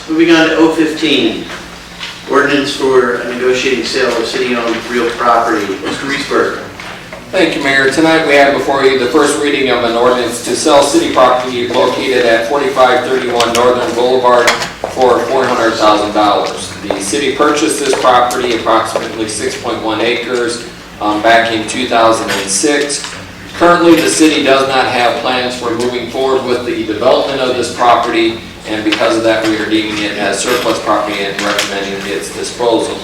Moving on to 015, ordinance for a negotiating sale of city-owned real property. Mr. Reesberg. Thank you, Mayor. Tonight we have before you the first reading of an ordinance to sell city property located at 4531 Northern Boulevard for $400,000. The city purchased this property, approximately 6.1 acres, back in 2006. Currently, the city does not have plans for moving forward with the development of this property, and because of that, we are deeming it as surplus property and recommending its disposal.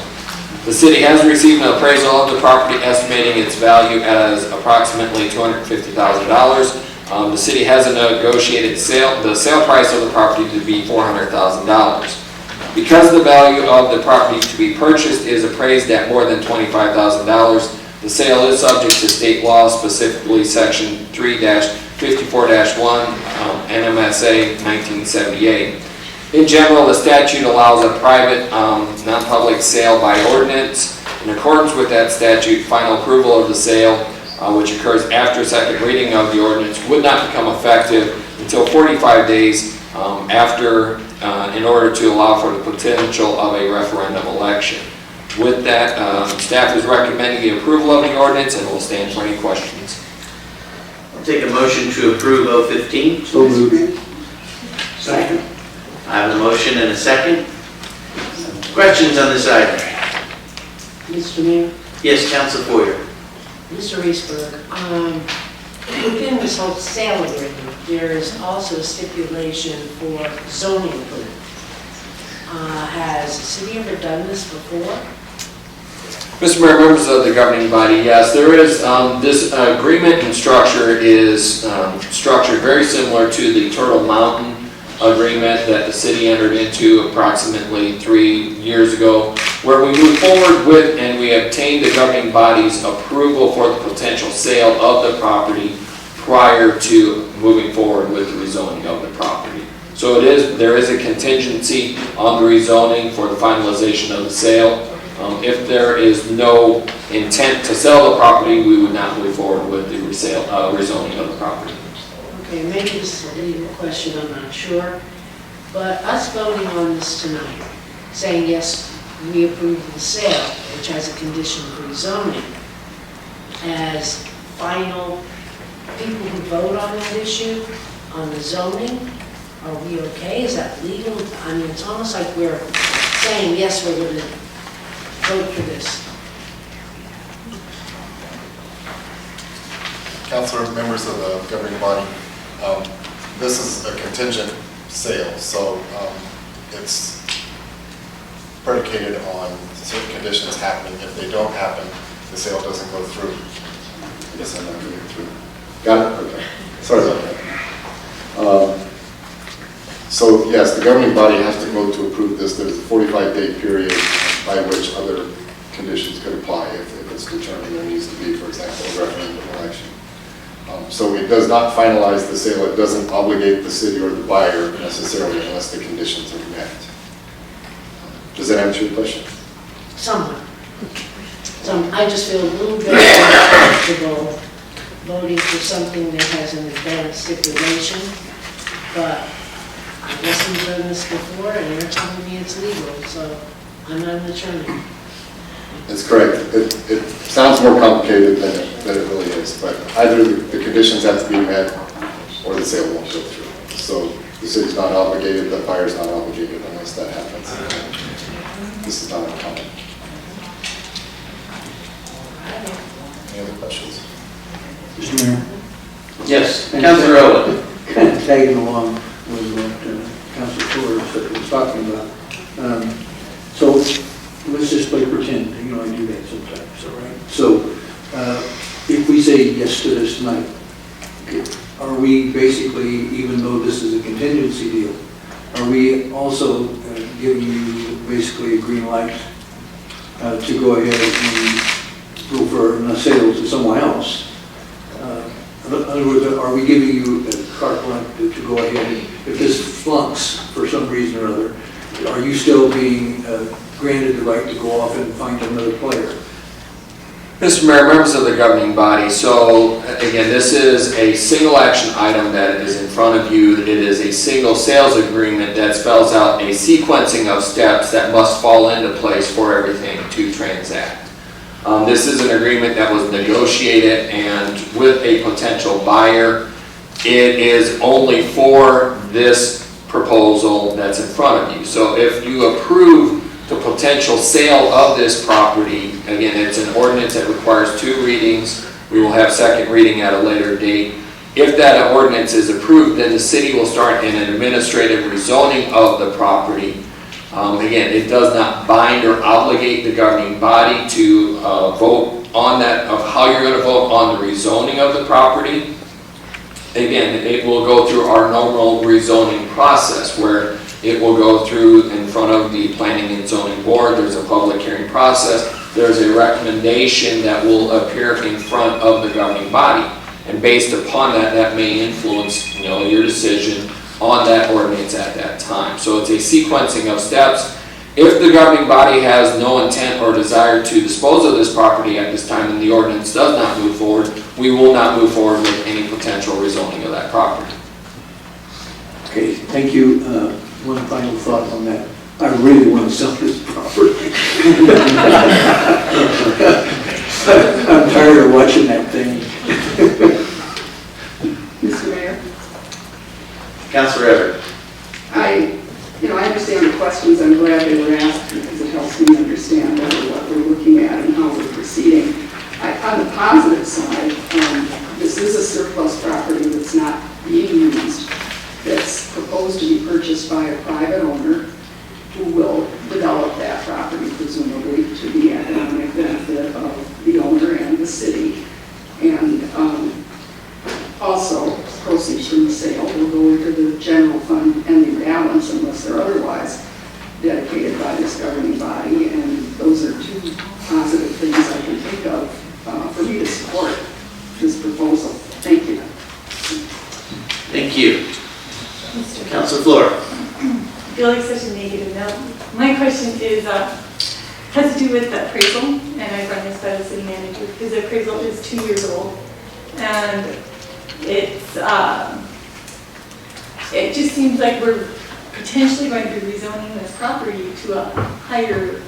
The city has received an appraisal of the property estimating its value as approximately $250,000. The city has a negotiated the sale price of the property to be $400,000. Because the value of the property to be purchased is appraised at more than $25,000, the sale is subject to state law, specifically Section 3-54-1 NMSA 1978. In general, the statute allows a private, non-public sale by ordinance. In accordance with that statute, final approval of the sale, which occurs after second reading of the ordinance, would not become effective until 45 days after, in order to allow for the potential of a referendum election. With that, staff is recommending the approval of the ordinance and will stand for any questions. I'll take a motion to approve 015. So moved. Second. I have a motion and a second. Questions on this item? Mr. Mayor, Yes, Council Boyer. Mr. Reesberg, within this whole sale agreement, there is also a stipulation for zoning approval. Has the city ever done this before? Mr. Mayor, members of the governing body, yes, there is. This agreement and structure is structured very similar to the Turtle Mountain agreement that the city entered into approximately 3 years ago, where we moved forward with and we obtained the governing body's approval for the potential sale of the property prior to moving forward with the rezoning of the property. So there is a contingency on the rezoning for the finalization of the sale. If there is no intent to sell the property, we would not move forward with the rezoning of the property. Okay, maybe this is a legal question, I'm not sure. But us voting on this tonight, saying yes, we approve the sale, which has a condition for rezoning, as final people who vote on that issue, on the zoning, are we okay? Is that legal? I mean, it's almost like we're saying, yes, we're going to vote for this. Councilor, members of the governing body, this is a contingent sale, so it's predicated on certain conditions happening. If they don't happen, the sale doesn't go through. I guess I'm not going to get through. Got it? Okay. Sorry about that. So yes, the governing body has to vote to approve this. There's a 45-day period by which other conditions could apply if it's determined there needs to be, for example, a referendum election. So it does not finalize the sale. It doesn't obligate the city or the buyer necessarily unless the conditions are met. Does that answer your question? Somewhat. I just feel a little bit uncomfortable voting for something that has an advanced stipulation, but I listened to this before and you're telling me it's legal, so I'm not an attorney. That's correct. It sounds more complicated than it really is, but either the conditions have to be met or the sale won't go through. So the city's not obligated, the buyer's not obligated unless that happens. This is not uncommon. Any other questions? Mr. Mayor, Yes, Councilor Owen. kind of tagging along with what Councilor Torres was talking about. So let's just play pretend. You know, I do that sometimes, all right? So if we say yes to this tonight, are we basically, even though this is a contingency deal, are we also giving you basically a green light to go ahead and go for a sale to someone else? In other words, are we giving you a carte blanche to go ahead and, if this flunks for some reason or other, are you still being granted the right to go off and find another player? Mr. Mayor, members of the governing body, so again, this is a single action item that is in front of you. It is a single sales agreement that spells out a sequencing of steps that must fall into place for everything to transact. This is an agreement that was negotiated and with a potential buyer. It is only for this proposal that's in front of you. So if you approve the potential sale of this property, again, it's an ordinance that requires 2 readings. We will have second reading at a later date. If that ordinance is approved, then the city will start an administrative rezoning of the property. Again, it does not bind or obligate the governing body to vote on that, of how you're going to vote on the rezoning of the property. Again, it will go through our normal rezoning process where it will go through in front of the Planning and Zoning Board. There's a public hearing process. There's a recommendation that will appear in front of the governing body. And based upon that, that may influence, your decision on that ordinance at that time. So it's a sequencing of steps. If the governing body has no intent or desire to dispose of this property at this time and the ordinance does not move forward, we will not move forward with any potential rezoning of that property. Okay, thank you. One final thought on that. I really want to sell this property. I'm tired of watching that thing. Mr. Mayor, Councilor Everett. I understand the questions. I'm glad they were asked because it helps me understand better what we're looking at and how we're proceeding. On the positive side, this is a surplus property that's not being used, that's proposed to be purchased by a private owner who will develop that property presumably to the economic benefit of the owner and the city. And also, proceeds from the sale will go into the general fund and the balance unless they're otherwise dedicated by this governing body. And those are 2 positive things I can think of for me to support this proposal. Thank you. Thank you. Mr. Councilor Flora. I feel like such a negative note. My question is, has to do with the appraisal, and I run this by the city manager, because the appraisal is 2 years old, and it's, it just seems like we're potentially going to be rezoning this property to a higher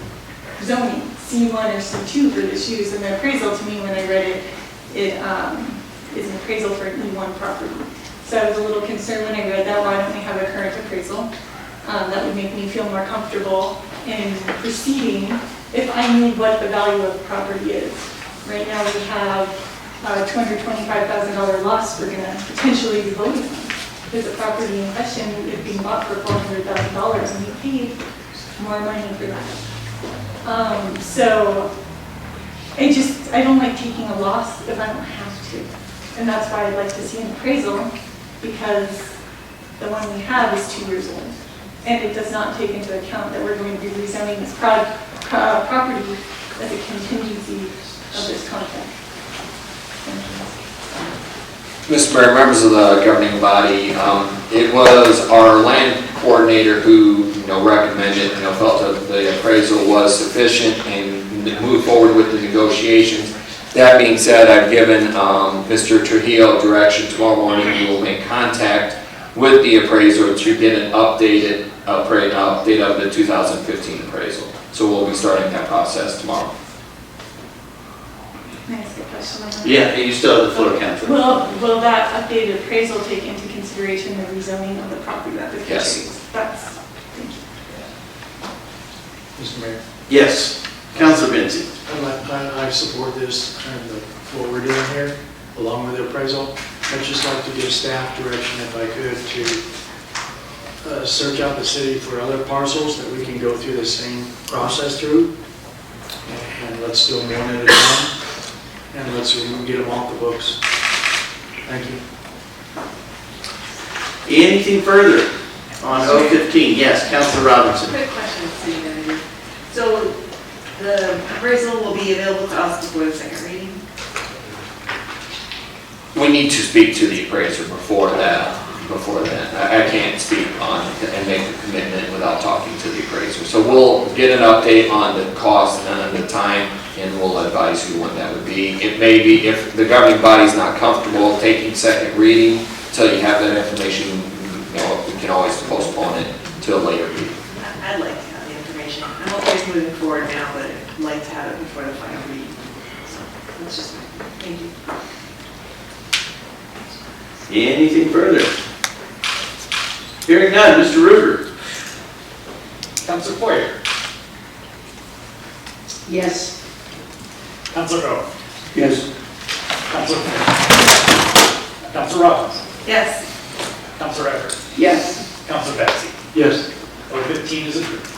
zoning, C1 or C2 for this use, and the appraisal to me, when I read it, it is an appraisal for an E1 property. So I was a little concerned when I read that, why don't we have a current appraisal? That would make me feel more comfortable in proceeding if I knew what the value of the property is. Right now we have a $225,000 loss we're going to potentially be voting on. Because the property in question is being bought for $400,000 and we paid more money for that. So I don't like taking a loss if I don't have to. And that's why I'd like to see an appraisal, because the one we have is 2 years old. And it does not take into account that we're going to be rezoning this property as a contingency of this contract. Mr. Mayor, members of the governing body, it was our land coordinator who, recommended, felt that the appraisal was sufficient and moved forward with the negotiations. That being said, I've given Mr. Trujillo direction tomorrow morning. We will make contact with the appraiser to get an update of the 2015 appraisal. So we'll be starting that process tomorrow. Can I ask a question on that? Yeah, you still have the floor, Councilor. Will that updated appraisal take into consideration the rezoning of the property that the future Yes. use? Thank you. Mr. Mayor, Yes. Councilor Vincent. I support this and what we're doing here, along with the appraisal. I'd just like to give staff direction, if I could, to search out the city for other parcels that we can go through the same process through. And let's do them one at a time. And let's see if we can get them off the books. Thank you. Anything further on 015? Yes, Councilor Robinson. Quick question, City Manager. So the appraisal will be available to us before the second reading? We need to speak to the appraiser before that. I can't speak on and make a commitment without talking to the appraiser. So we'll get an update on the cost and the time and we'll advise you when that would be. It may be, if the governing body's not comfortable taking second reading until you have that information, you know, we can always postpone it to a later meeting. I'd like to have the information. I'm okay moving forward now, but I'd like to have it before the final reading. So that's just, thank you. Anything further? Hearing none, Mr. Ruger. Counselor Poyer, Yes. Counselor Rowe, Yes. Counselor Fair, Counselor Robbins, Yes. Counselor Everett, Yes. Counselor Betsy. Yes. Order 15 is approved.